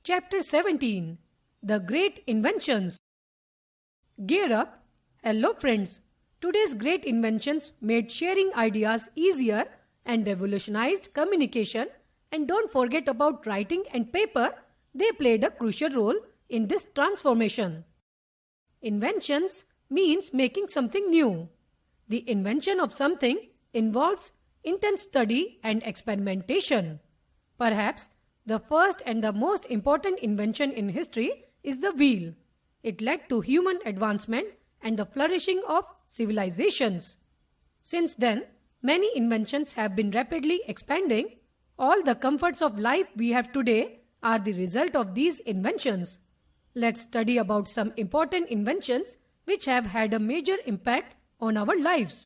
Chapter 17, The Great Inventions. Gear up! Hello friends! Today's great inventions made sharing ideas easier and revolutionized communication, and don't forget about writing and paper. They played a crucial role in this transformation. Inventions means making something new. The invention of something involves intense study and experimentation. Perhaps the first and the most important invention in history is the wheel. It led to human advancement and the flourishing of civilizations. Since then, many inventions have been rapidly expanding. All the comforts of life we have today are the result of these inventions. Let's study about some important inventions which have had a major impact on our lives.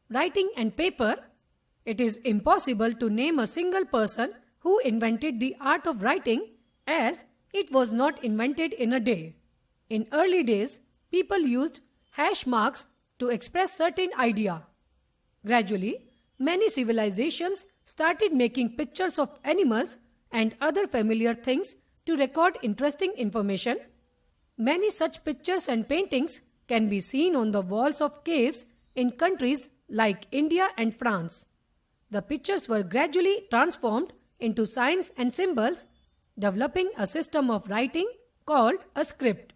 Writing and paper. It is impossible to name a single person who invented the art of writing, as it was not invented in a day. In early days, people used hash marks to express certain idea. Gradually, many civilizations started making pictures of animals and other familiar things to record interesting information. Many such pictures and paintings can be seen on the walls of caves in countries like India and France. The pictures were gradually transformed into signs and symbols, developing a system of writing called a script.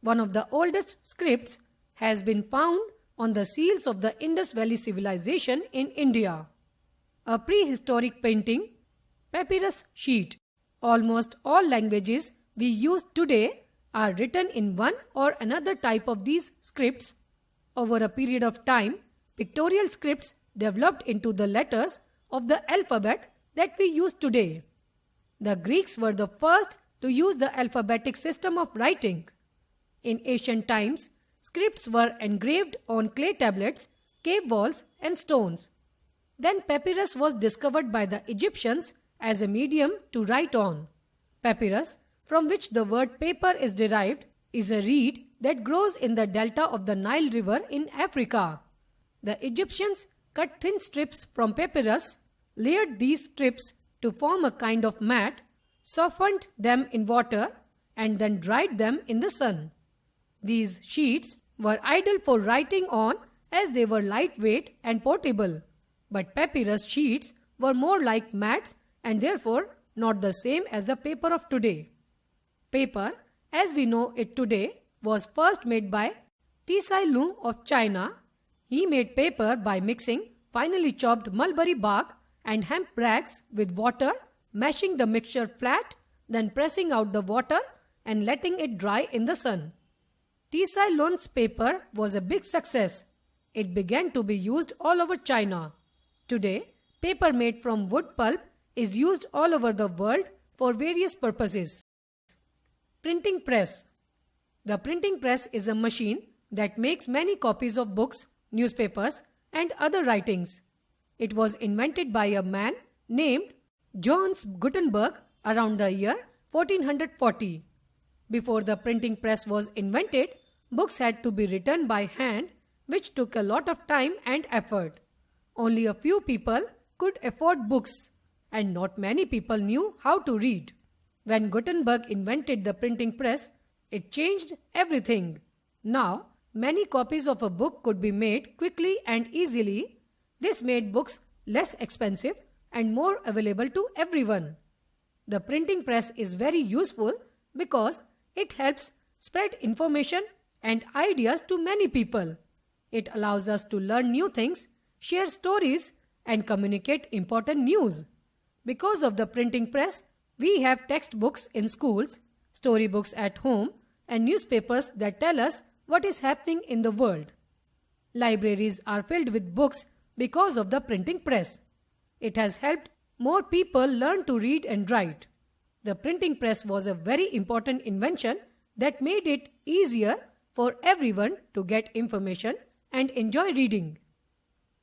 One of the oldest scripts has been found on the seals of the Indus Valley civilization in India. A prehistoric painting, papyrus sheet. Almost all languages we use today are written in one or another type of these scripts. Over a period of time, pictorial scripts developed into the letters of the alphabet that we use today. The Greeks were the first to use the alphabetic system of writing. In ancient times, scripts were engraved on clay tablets, cave walls, and stones. Then papyrus was discovered by the Egyptians as a medium to write on. Papyrus, from which the word paper is derived, is a reed that grows in the delta of the Nile River in Africa. The Egyptians cut thin strips from papyrus, layered these strips to form a kind of mat, softened them in water, and then dried them in the sun. These sheets were ideal for writing on as they were lightweight and portable, but papyrus sheets were more like mats and therefore not the same as the paper of today. Paper, as we know it today, was first made by Tsai Lung of China. He made paper by mixing finely chopped mulberry bark and hemp rags with water, mashing the mixture flat, then pressing out the water and letting it dry in the sun. Tsai Lung's paper was a big success. It began to be used all over China. Today, paper made from wood pulp is used all over the world for various purposes. Printing press. The printing press is a machine that makes many copies of books, newspapers, and other writings. It was invented by a man named Johannes Gutenberg around the year 1440. Before the printing press was invented, books had to be written by hand, which took a lot of time and effort. Only a few people could afford books, and not many people knew how to read. When Gutenberg invented the printing press, it changed everything. Now, many copies of a book could be made quickly and easily. This made books less expensive and more available to everyone. The printing press is very useful because it helps spread information and ideas to many people. It allows us to learn new things, share stories, and communicate important news. Because of the printing press, we have textbooks in schools, storybooks at home, and newspapers that tell us what is happening in the world. Libraries are filled with books because of the printing press. It has helped more people learn to read and write. The printing press was a very important invention that made it easier for everyone to get information and enjoy reading.